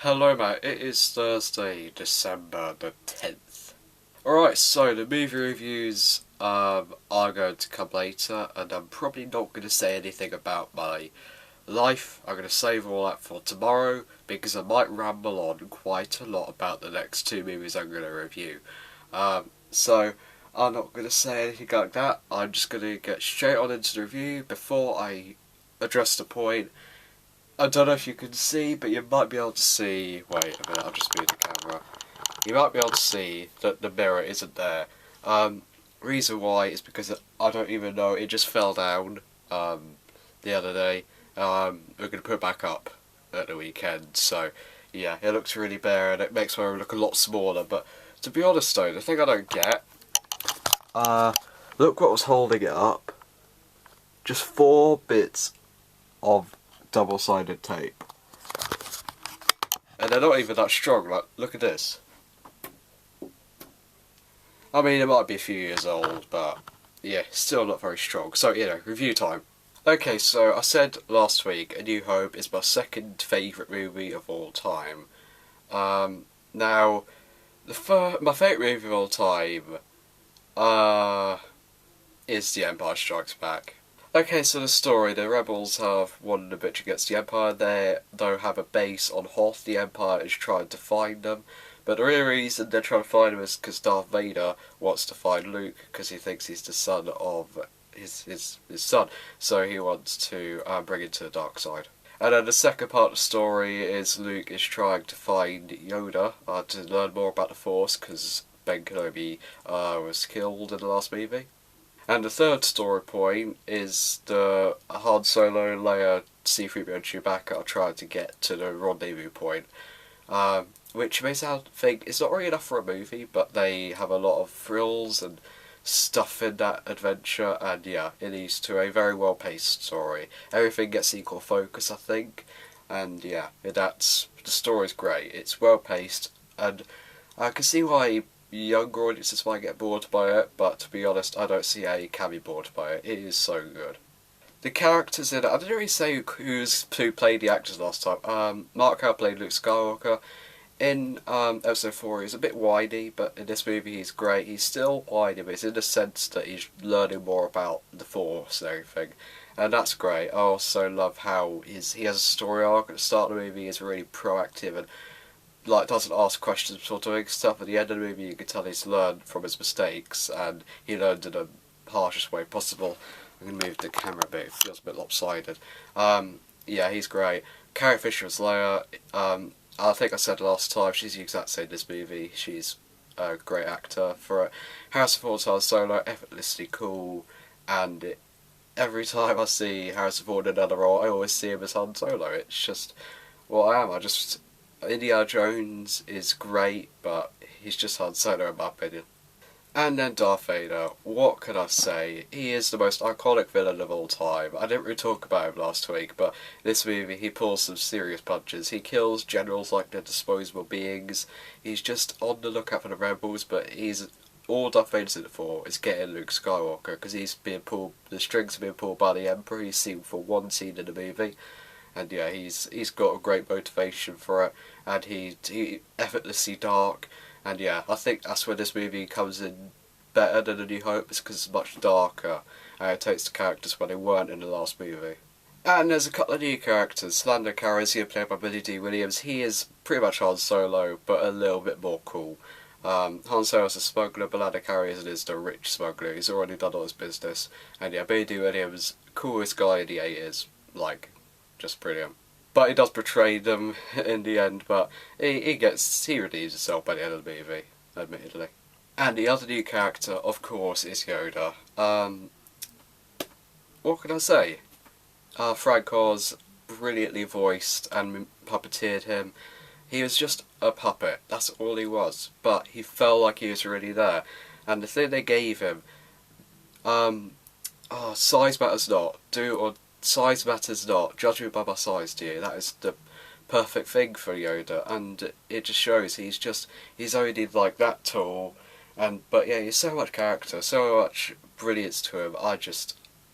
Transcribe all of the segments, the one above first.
Hello mate, it is Thursday, December the 10th. Alright, so the movie reviews are going to come later, and I'm probably not going to say anything about my life. I'm going to save all that for tomorrow, because I might ramble on quite a lot about the next two movies I'm going to review. So I'm not going to say anything like that. I'm just going to get straight on into the review before I address the point. I don't know if you can see, but you might be able to see. Wait a minute, I'll just move the camera. You might be able to see that the mirror isn't there. Reason why is because I don't even know, it just fell down the other day. We're going to put it back up at the weekend, so yeah, it looks really bare and it makes my room look a lot smaller. But to be honest though, the thing I don't get, look what was holding it up. Just 4 bits of double-sided tape. And they're not even that strong, like, look at this. I mean, it might be a few years old, but yeah, still not very strong. So, review time. Okay, so I said last week, A New Hope is my second favourite movie of all time. Now, my favourite movie of all time, is The Empire Strikes Back. Okay, so the story, the rebels have won the bitch against the Empire. They have a base on Hoth. The Empire is trying to find them. But the real reason they're trying to find him is because Darth Vader wants to find Luke because he thinks he's the son of his son. So he wants to bring him to the dark side. And then the second part of the story is Luke is trying to find Yoda to learn more about the Force because Ben Kenobi was killed in the last movie. And the third story point is the Han Solo, Leia, C-3PO and Chewbacca are trying to get to the rendezvous point. Which may think it's not really enough for a movie, but they have a lot of thrills and stuff in that adventure, and yeah, it leads to a very well paced story. Everything gets equal focus, I think, and yeah, the story's great. It's well paced, and I can see why younger audiences might get bored by it, but to be honest, I don't see how you can be bored by it. It is so good. The characters in it, I didn't really say who played the actors last time. Mark Hamill played Luke Skywalker. In episode 4 he's a bit whiny, but in this movie he's great. He's still whiny, but it's in the sense that he's learning more about the Force and everything. And that's great. I also love how he has a story arc at the start of the movie. He's really proactive and doesn't ask questions before doing stuff. At the end of the movie you can tell he's learned from his mistakes, and he learned in the harshest way possible. I'm going to move the camera a bit, it feels a bit lopsided. Yeah, he's great. Carrie Fisher as Leia, I think I said last time, she's the exact same in this movie. She's a great actor for it. Harrison Ford's Han Solo, effortlessly cool, and every time I see Harrison Ford in another role, I always see him as Han Solo. It's just what I am. Indiana Jones is great, but he's just Han Solo in my opinion. And then Darth Vader, what can I say? He is the most iconic villain of all time. I didn't really talk about him last week, but in this movie he pulls some serious punches. He kills generals like they're disposable beings. He's just on the lookout for the rebels, but all Darth Vader's in it for is getting Luke Skywalker, because the strings are being pulled by the Emperor. He's seen for one scene in the movie. And yeah, he's got a great motivation for it, and he effortlessly dark. And yeah, I think that's where this movie comes in better than A New Hope, is because it's much darker, and it takes the characters where they weren't in the last movie. And there's a couple of new characters. Lando Calrissian, played by Billy D. Williams, he is pretty much Han Solo, but a little bit more cool. Han Solo's a smuggler, but Lando Calrissian is the rich smuggler. He's already done all his business. And yeah, Billy D. Williams, coolest guy in the 80s, just brilliant. But he does betray them in the end, but he redeems himself by the end of the movie, admittedly. And the other new character, of course, is Yoda. What can I say? Frank Oz brilliantly voiced and puppeteered him. He was just a puppet, that's all he was, but he felt like he was really there. And the thing they gave him, size matters not, size matters not, judge me by my size, dear. That is the perfect thing for Yoda, and it just shows he's only like that tall, but yeah, he's so much character, so much brilliance to him.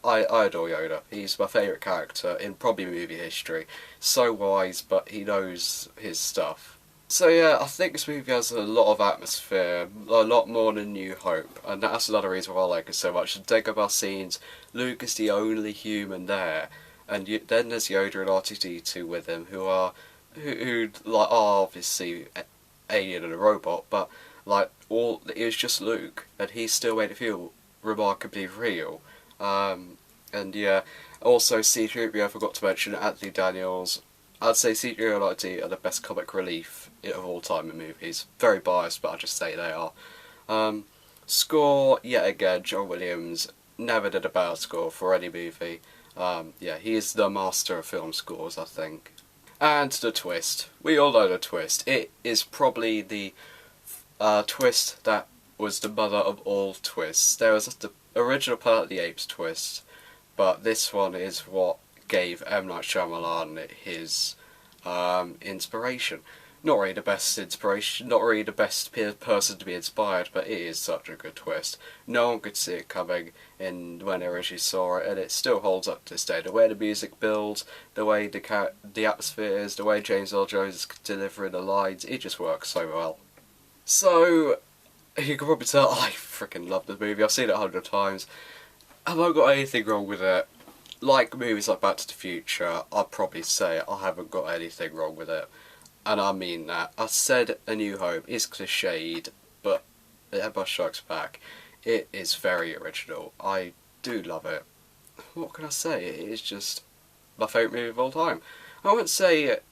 I adore Yoda. He's my favourite character in probably movie history. So wise, but he knows his stuff. So yeah, I think this movie has a lot of atmosphere, a lot more than New Hope, and that's another reason why I like it so much. The Dagobah scenes, Luke is the only human there, and then there's Yoda and R2-D2 with him, who like are obviously alien and a robot, but like it was just Luke, and he still made it feel remarkably real. And yeah, also C-3PO, I forgot to mention Anthony Daniels. I'd say C-3PO and R2 are the best comic relief of all time in movies. Very biased, but I'll just say they are. Score, yet again, John Williams never did a bad score for any movie. Yeah, he is the master of film scores, I think. And the twist. We all know the twist. It is probably the twist that was the mother of all twists. There was the original Planet of the Apes twist, but this one is what gave M. Night Shyamalan his inspiration. Not really the best inspiration, not really the best person to be inspired, but it is such a good twist. No one could see it coming when they originally saw it, and it still holds up to this day. The way the music builds, the way the atmosphere is, the way James Earl Jones is delivering the lines, it just works so well. So, you can probably tell I freaking love the movie. I've seen it 100 times. Have I got anything wrong with it? Like movies like Back to the Future, I'd probably say I haven't got anything wrong with it. And I mean that. I said A New Hope is cliched, but The Empire Strikes Back, it is very original. I do love it. What can I say? It is just my favourite movie of all time. I wouldn't say it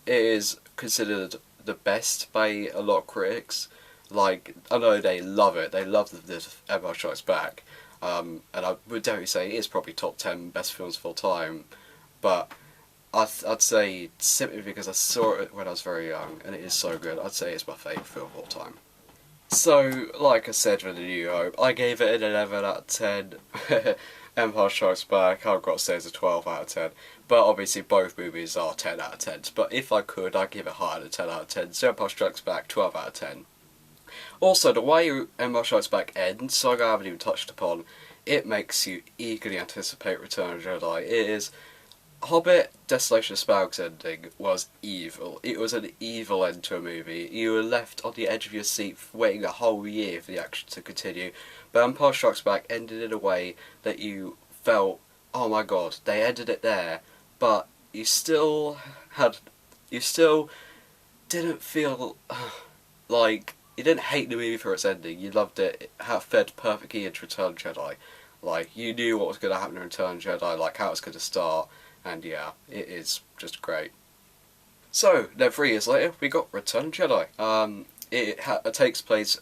is considered the best by a lot of critics. Like, I know they love it. They love the Empire Strikes Back. And I would definitely say it is probably top 10 best films of all time. But I'd say, simply because I saw it when I was very young, and it is so good, I'd say it's my favourite film of all time. So, like I said with The New Hope, I gave it an 11 out of 10. Empire Strikes Back, I've got to say it's a 12 out of 10. But obviously both movies are 10 out of 10s. But if I could, I'd give it higher than 10 out of 10. So Empire Strikes Back, 12 out of 10. Also, the way Empire Strikes Back ends, something I haven't even touched upon, it makes you eagerly anticipate Return of the Jedi. It is... Hobbit Desolation of Smaug's ending was evil. It was an evil end to a movie. You were left on the edge of your seat waiting a whole year for the action to continue. But Empire Strikes Back ended in a way that you felt, oh my god, they ended it there. But you still didn't feel like, you didn't hate the movie for its ending. You loved it. It fed perfectly into Return of the Jedi. Like, you knew what was going to happen in Return of the Jedi, like how it was going to start. And yeah, it is just great. So, then 3 years later, we got Return of the Jedi. It takes place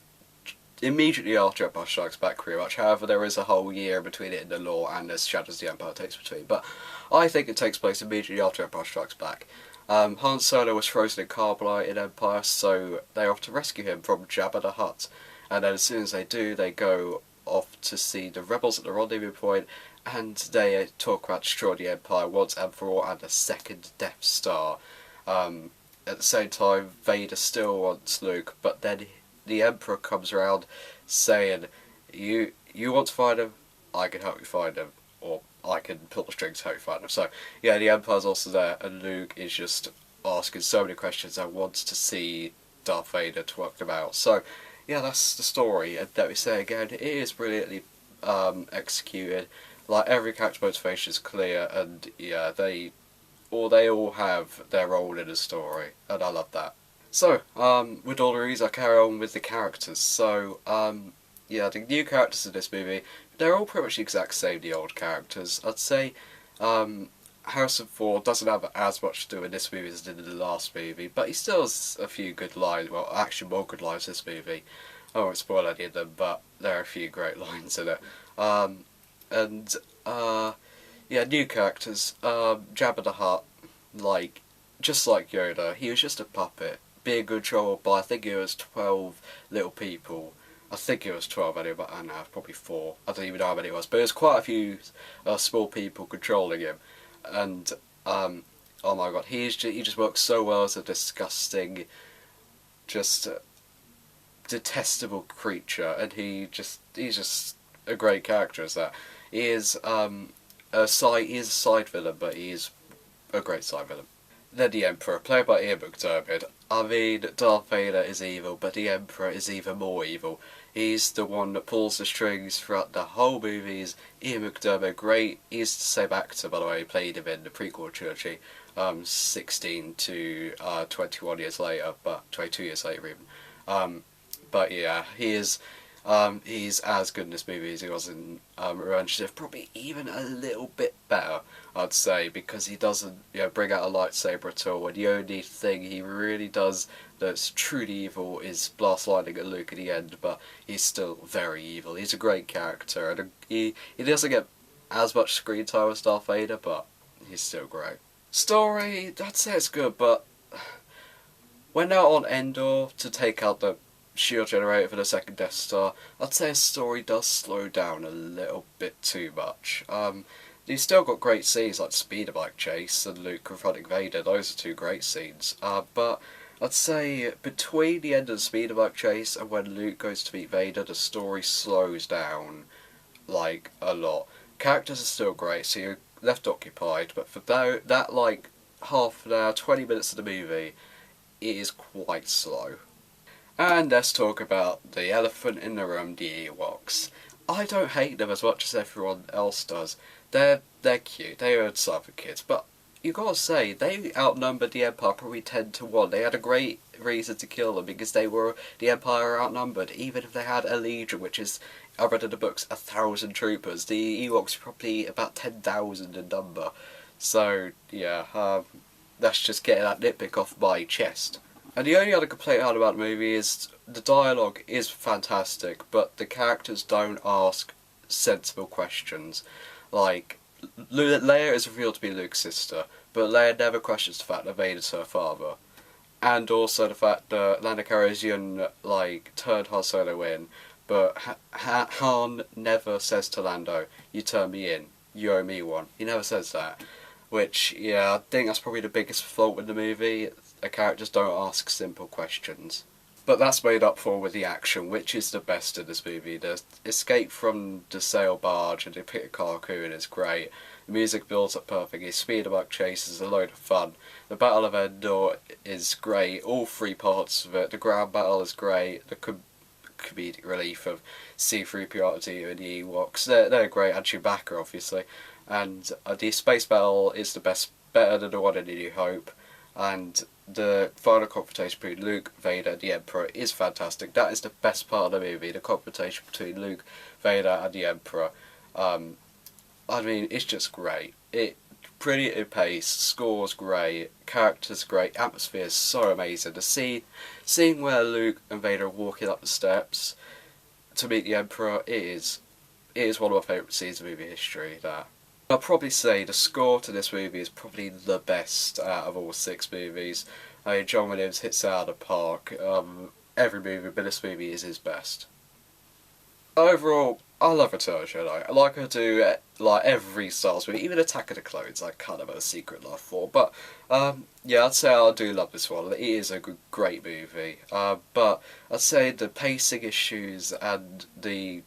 immediately after Empire Strikes Back, pretty much. However, there is a whole year between it and the lore, and there's Shadows of the Empire takes between. But I think it takes place immediately after Empire Strikes Back. Han Solo was frozen in carbonite in Empire, so they have to rescue him from Jabba the Hutt. And then as soon as they do, they go off to see the rebels at the rendezvous point, and they talk about destroying the Empire once and for all, and a second Death Star. At the same time, Vader still wants Luke, but then the Emperor comes around saying, you want to find him? I can help you find him, or I can pull the strings to help you find him. So, yeah, the Empire's also there, and Luke is just asking so many questions and wants to see Darth Vader to work them out. So, yeah, that's the story, and let me say again, it is brilliantly executed. Like, every character motivation is clear, and yeah, they all have their role in the story, and I love that. So, with all the reasons, I carry on with the characters. So, yeah, the new characters in this movie, they're all pretty much the exact same, the old characters. I'd say, Harrison Ford doesn't have as much to do in this movie as he did in the last movie, but he still has a few good lines, well, actually more good lines in this movie. I won't spoil any of them, but there are a few great lines in it. Yeah, new characters. Jabba the Hutt, just like Yoda, he was just a puppet, being controlled by, I think it was 12 little people. I think it was 12 anyway, but I don't know, probably 4. I don't even know how many it was, but there's quite a few small people controlling him. And, oh my god, he just works so well as a disgusting, just detestable creature, and he's just a great character as that. He is he is a side villain, but he is a great side villain. Then the Emperor, played by Ian McDiarmid. I mean, Darth Vader is evil, but the Emperor is even more evil. He's the one that pulls the strings throughout the whole movies. Ian McDiarmid, great. He's the same actor, by the way, who played him in the prequel trilogy, 16 to 21 years later, but 22 years later even. But yeah, he's as good in this movie as he was in Revenge of the Sith, probably even a little bit better, I'd say, because he doesn't bring out a lightsaber at all, and the only thing he really does that's truly evil is blast lightning at Luke at the end, but he's still very evil. He's a great character, and he doesn't get as much screen time as Darth Vader, but he's still great. Story, I'd say it's good, but when they're on Endor to take out the shield generator for the second Death Star, I'd say his story does slow down a little bit too much. He's still got great scenes like the speeder bike chase and Luke confronting Vader. Those are two great scenes. But I'd say between the end of the speeder bike chase and when Luke goes to meet Vader, the story slows down like a lot. Characters are still great, so you're left occupied. But for that like half an hour, 20 minutes of the movie, it is quite slow. And let's talk about the elephant in the room, the Ewoks. I don't hate them as much as everyone else does. They're cute, they are sad for kids, but you gotta say, they outnumbered the Empire probably 10 to 1. They had a great reason to kill them because the Empire outnumbered, even if they had a legion, which is, I read in the books, 1,000 troopers. The Ewoks are probably about 10,000 in number. So, yeah, that's just getting that nitpick off my chest. And the only other complaint I had about the movie is the dialogue is fantastic, but the characters don't ask sensible questions. Like, Leia is revealed to be Luke's sister, but Leia never questions the fact that Vader's her father. And also the fact that Lando Calrissian, turned Han Solo in, but Han never says to Lando, "You turn me in, you owe me one." He never says that. Which, yeah, I think that's probably the biggest fault in the movie. The characters don't ask simple questions. But that's made up for with the action, which is the best in this movie. The escape from the sail barge and the pit of Carcoon is great. The music builds up perfectly. Speeder bike chase is a load of fun. The Battle of Endor is great. All three parts of it. The ground battle is great. The comedic relief of C-3PO and the Ewoks, they're great. And Chewbacca, obviously. And the space battle is the best, better than the one in A New Hope. And the final confrontation between Luke, Vader, and the Emperor is fantastic. That is the best part of the movie, the confrontation between Luke, Vader, and the Emperor. I mean, it's just great. Pretty at pace, score's great, characters great, atmosphere is so amazing. The scene where Luke and Vader are walking up the steps to meet the Emperor, it is one of my favourite scenes in movie history. That. I'll probably say the score to this movie is probably the best out of all 6 movies. I mean, John Williams hits it out of the park. Every movie, but this movie is his best. Overall, I love Return of the Jedi. I like her to every Star Wars movie, even Attack of the Clones. I kind of have a secret love for, but yeah, I'd say I do love this one. It is a great movie, but I'd say the pacing issues and the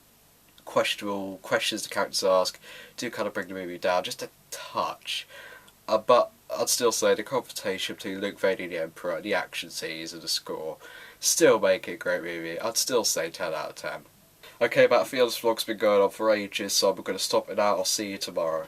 questionable questions the characters ask do kind of bring the movie down just a touch. But I'd still say the confrontation between Luke, Vader and the Emperor, the action scenes and the score still make it a great movie. I'd still say 10 out of 10. Okay, Battlefield's vlog's been going on for ages, so I'm going to stop it now. I'll see you tomorrow.